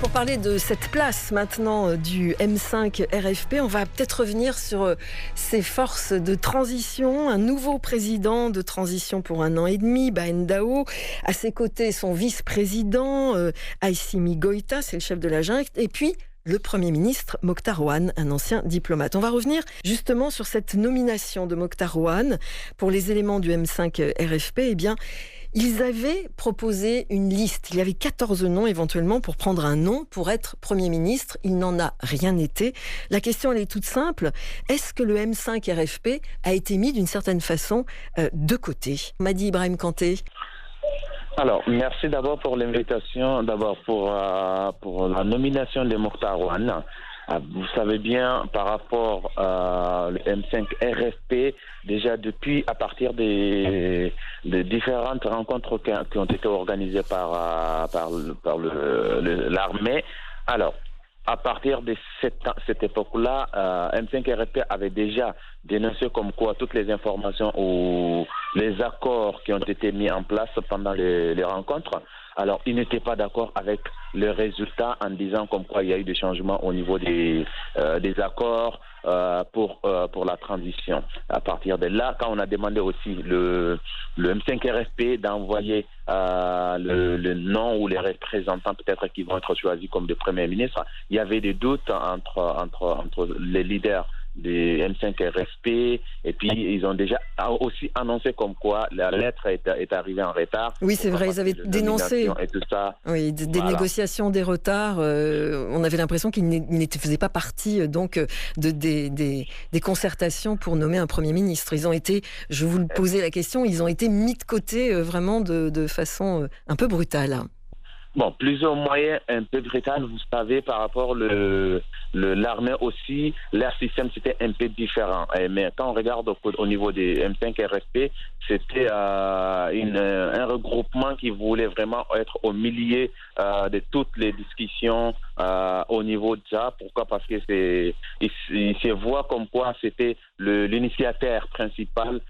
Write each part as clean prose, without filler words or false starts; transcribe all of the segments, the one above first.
pour parler de cette place maintenant du M5 RFP, on va peut-être revenir sur ces forces de transition. Un nouveau président de transition pour 1 an et demi, Bah Ndao. À ses côtés, son vice-président, Assimi Goïta, c'est le chef de la junte. Et puis, le Premier ministre Mokhtar Ouane, un ancien diplomate. On va revenir justement sur cette nomination de Mokhtar Ouane pour les éléments du M5 RFP. Eh bien, ils avaient proposé une liste. Il y avait 14 noms éventuellement pour prendre un nom pour être Premier ministre. Il n'en a rien été. La question, elle est toute simple. Est-ce que le M5 RFP a été mis d'une certaine façon de côté ? Madi Ibrahim Kanté. Alors, merci d'abord pour l'invitation, d'abord pour la nomination de Mokhtar Ouane. Vous savez bien, par rapport au M5 RFP, déjà depuis, à partir des différentes rencontres qui ont été organisées par l'armée, alors, à partir de cette époque-là, M5 RFP avait déjà dénoncé comme quoi toutes les informations ou les accords qui ont été mis en place pendant les rencontres, alors ils n'étaient pas d'accord avec le résultat en disant comme quoi il y a eu des changements au niveau des accords pour la transition. À partir de là, quand on a demandé aussi le M5 RFP d'envoyer le nom ou les représentants peut-être qui vont être choisis comme des premiers ministres, il y avait des doutes entre les leaders des M5 RFP, et puis ils ont déjà aussi annoncé comme quoi la lettre est arrivée en retard. Oui, c'est vrai, ils avaient dénoncé et tout ça. Oui, des négociations, des retards. On avait l'impression qu'ils ne faisaient pas partie donc des concertations pour nommer un Premier ministre. Ils ont été, je vous posais la question, ils ont été mis de côté vraiment de façon un peu brutale. Bon, plus ou moins un peu brutal, vous savez, par rapport l'armée aussi, leur système c'était un peu différent. Mais quand on regarde au niveau des M5 RFP, c'était un regroupement qui voulait vraiment être au milieu de toutes les discussions au niveau de ça. Pourquoi ? Parce que il se voit comme quoi c'était l'initiateur principal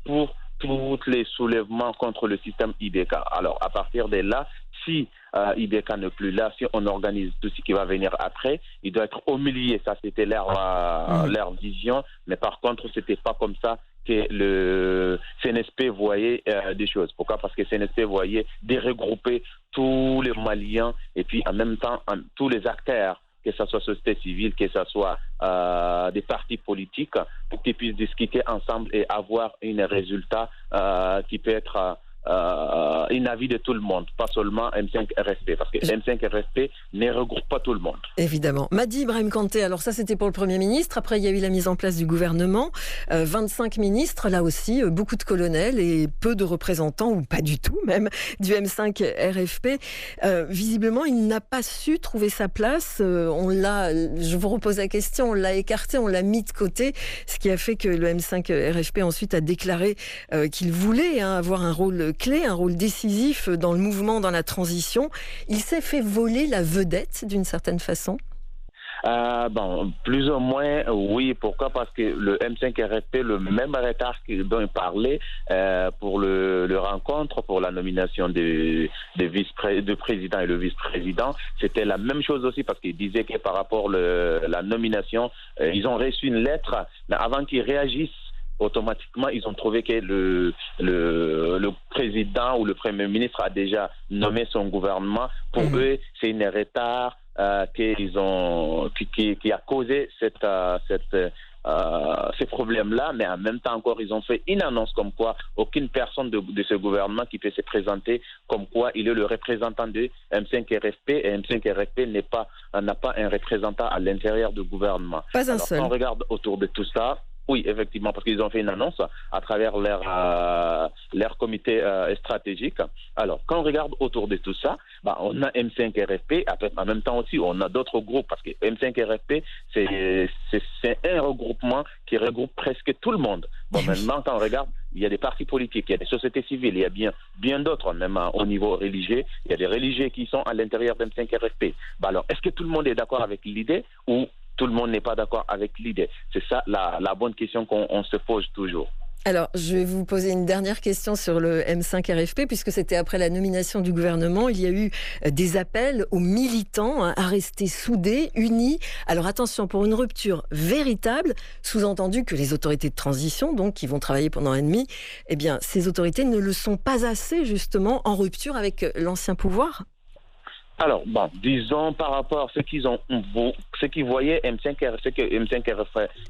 pour tous les soulèvements contre le système IBK. Alors, à partir de là, si IBK n'est plus là, si on organise tout ce qui va venir après, il doit être au milieu. Ça, c'était leur vision. Mais par contre, c'était pas comme ça que le CNSP voyait des choses. Pourquoi ? Parce que CNSP voyait de regrouper tous les Maliens et puis en même temps tous les acteurs, que ce soit société civile, que ce soit des partis politiques, pour qu'ils puissent discuter ensemble et avoir un résultat qui peut être un avis de tout le monde, pas seulement M5 RFP, parce que M5 RFP ne regroupe pas tout le monde. Évidemment. Madi Ibrahim Kanté, alors ça c'était pour le Premier ministre, après il y a eu la mise en place du gouvernement, 25 ministres, là aussi, beaucoup de colonels et peu de représentants, ou pas du tout même, du M5 RFP. Visiblement, il n'a pas su trouver sa place, je vous repose la question, on l'a écarté, on l'a mis de côté, ce qui a fait que le M5 RFP ensuite a déclaré qu'il voulait avoir un rôle clé, un rôle décisif dans le mouvement, dans la transition. Il s'est fait voler la vedette d'une certaine façon ? Plus ou moins, oui. Pourquoi ? Parce que le M5 RFP, le même retard dont il parlait pour le rencontre, pour la nomination de président et le vice-président, c'était la même chose aussi parce qu'il disait que par rapport à la nomination, ils ont reçu une lettre, mais avant qu'ils réagissent, automatiquement, ils ont trouvé que le président ou le premier ministre a déjà nommé son gouvernement. Pour eux, c'est un retard qui a causé ces problèmes-là, mais en même temps encore, ils ont fait une annonce comme quoi aucune personne de ce gouvernement qui peut se présenter comme quoi il est le représentant de M5 RFP, et M5 RFP n'a pas un représentant à l'intérieur du gouvernement. Pas un seul. Quand on regarde autour de tout ça, oui, effectivement, parce qu'ils ont fait une annonce à travers leur comité stratégique. Alors, quand on regarde autour de tout ça, on a M5 RFP, en même temps aussi, on a d'autres groupes, parce que M5 RFP, c'est un regroupement qui regroupe presque tout le monde. Bon, maintenant, quand on regarde, il y a des partis politiques, il y a des sociétés civiles, il y a bien d'autres, même au niveau religieux. Il y a des religieux qui sont à l'intérieur d'M5 RFP. Alors, est-ce que tout le monde est d'accord avec l'idée ou tout le monde n'est pas d'accord avec l'idée? C'est ça la bonne question qu'on se pose toujours. Alors, je vais vous poser une dernière question sur le M5 RFP, puisque c'était après la nomination du gouvernement. Il y a eu des appels aux militants à rester soudés, unis. Alors attention, pour une rupture véritable, sous-entendu que les autorités de transition, donc qui vont travailler pendant un an et demi, eh bien, ces autorités ne le sont pas assez, justement, en rupture avec l'ancien pouvoir. Alors, bon, disons par rapport à ce qu'ils voyaient ce que M5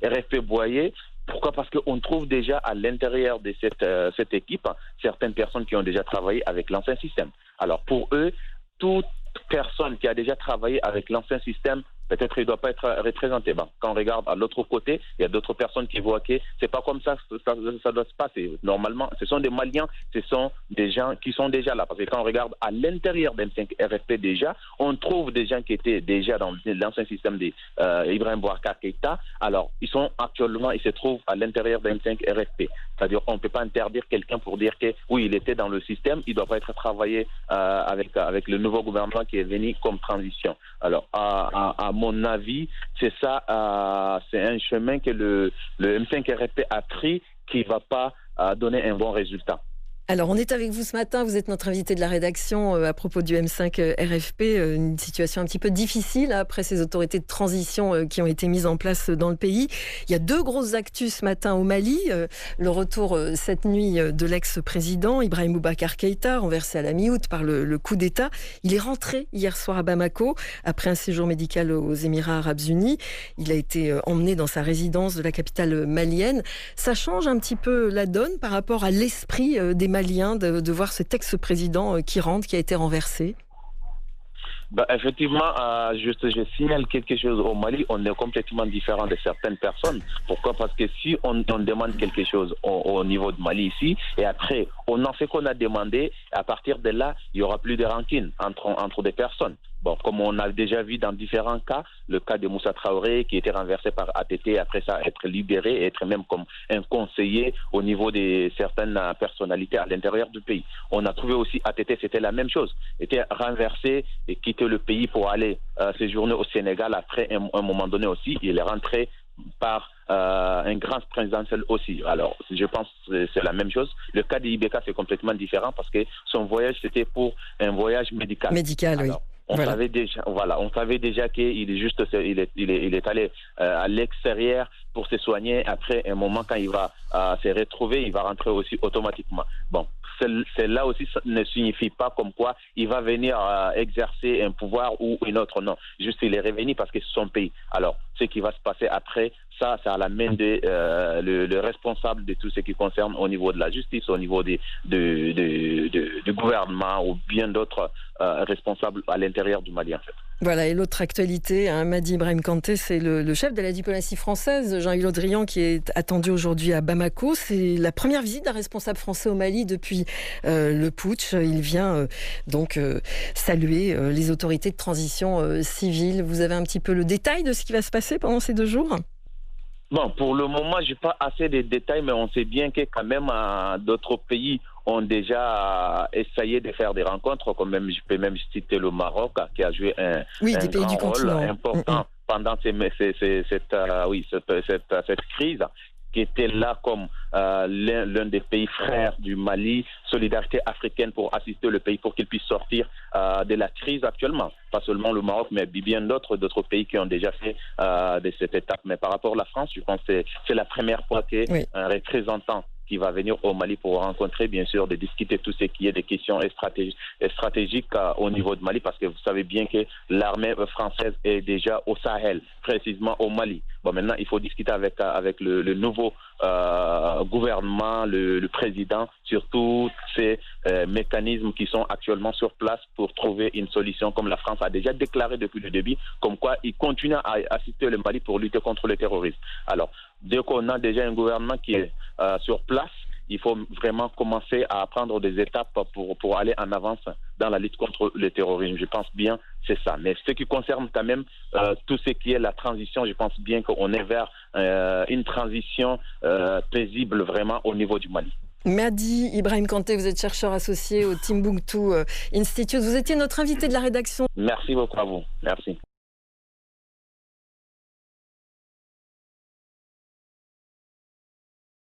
RFP voyait. Pourquoi? Parce qu'on trouve déjà à l'intérieur de cette équipe certaines personnes qui ont déjà travaillé avec l'ancien système. Alors, pour eux, toute personne qui a déjà travaillé avec l'ancien système, peut-être il ne doit pas être représenté. Bon, quand on regarde à l'autre côté, il y a d'autres personnes qui voient que c'est pas comme ça doit se passer. Normalement, ce sont des Maliens, ce sont des gens qui sont déjà là. Parce que quand on regarde à l'intérieur d'M5 RFP déjà, on trouve des gens qui étaient déjà dans l'ancien système d'Ibrahim Boubacar Keïta. Alors, ils se trouvent à l'intérieur d'M5 RFP. C'est-à-dire qu'on ne peut pas interdire quelqu'un pour dire que oui, il était dans le système, il ne doit pas être travaillé avec le nouveau gouvernement qui est venu comme transition. Alors, à mon avis, c'est ça, c'est un chemin que le M5 RFP a pris qui ne va pas donner un bon résultat. Alors, on est avec vous ce matin, vous êtes notre invité de la rédaction à propos du M5 RFP, une situation un petit peu difficile après ces autorités de transition qui ont été mises en place dans le pays. Il y a deux grosses actus ce matin au Mali, le retour cette nuit de l'ex-président Ibrahim Boubacar Keïta, renversé à la mi-août par le coup d'État. Il est rentré hier soir à Bamako, après un séjour médical aux Émirats Arabes Unis. Il a été emmené dans sa résidence de la capitale malienne. Ça change un petit peu la donne par rapport à l'esprit des Maliens de voir cet ex-président qui rentre, qui a été renversé? Effectivement, je signale quelque chose au Mali, on est complètement différent de certaines personnes. Pourquoi? Parce que si on demande quelque chose au niveau de Mali ici, et après on en fait qu'on a demandé, à partir de là, il n'y aura plus de rancune entre des personnes. Bon, comme on a déjà vu dans différents cas, le cas de Moussa Traoré qui était renversé par ATT, après ça être libéré, être même comme un conseiller au niveau de certaines personnalités à l'intérieur du pays. On a trouvé aussi ATT, c'était la même chose, était renversé et quitté le pays pour aller séjourner au Sénégal. Après un moment donné aussi, il est rentré par un grand présidentiel aussi. Alors, je pense que c'est la même chose. Le cas de Ibeka, c'est complètement différent parce que son voyage, c'était pour un voyage médical. Médical, alors, oui. On savait déjà qu'il est allé à l'extérieur pour se soigner. Après un moment, quand il va se retrouver, il va rentrer aussi automatiquement. Bon, c'est là aussi, ça ne signifie pas comme quoi il va venir exercer un pouvoir ou une autre. Non, juste il est revenu parce que c'est son pays. Alors, ce qui va se passer après, ça, c'est à la main de le responsable de tout ce qui concerne au niveau de la justice, au niveau du gouvernement ou bien d'autres responsables à l'intérieur du Mali, en fait. Voilà, et l'autre actualité, Madi Ibrahim Kanté, c'est le chef de la diplomatie française, Jean-Yves Le Drian, qui est attendu aujourd'hui à Bamako. C'est la première visite d'un responsable français au Mali depuis le putsch. Il vient donc saluer les autorités de transition civile. Vous avez un petit peu le détail de ce qui va se passer pendant ces 2 jours ? Bon, pour le moment, je n'ai pas assez de détails, mais on sait bien que quand même d'autres pays ont déjà essayé de faire des rencontres, comme même, je peux même citer le Maroc, qui a joué un grand rôle important pendant cette crise, qui était là comme l'un des pays frères du Mali, solidarité africaine pour assister le pays pour qu'il puisse sortir de la crise actuellement. Pas seulement le Maroc, mais bien d'autres pays qui ont déjà fait de cette étape. Mais par rapport à la France, je pense que c'est la première fois qu'un représentant qui va venir au Mali pour rencontrer, bien sûr, de discuter tout ce qui est des questions stratégiques au niveau du Mali, parce que vous savez bien que l'armée française est déjà au Sahel, précisément au Mali. Bon, maintenant, il faut discuter avec le nouveau gouvernement, le président, sur tous ces mécanismes qui sont actuellement sur place pour trouver une solution, comme la France a déjà déclaré depuis le début, comme quoi il continue à assister le Mali pour lutter contre le terrorisme. Alors, dès qu'on a déjà un gouvernement qui est sur place, il faut vraiment commencer à prendre des étapes pour aller en avance dans la lutte contre le terrorisme. Je pense bien c'est ça. Mais ce qui concerne quand même tout ce qui est la transition, je pense bien qu'on est vers une transition paisible vraiment au niveau du Mali. Madi Ibrahim Kanté, vous êtes chercheur associé au Timbuktu Institute. Vous étiez notre invité de la rédaction. Merci beaucoup à vous. Merci.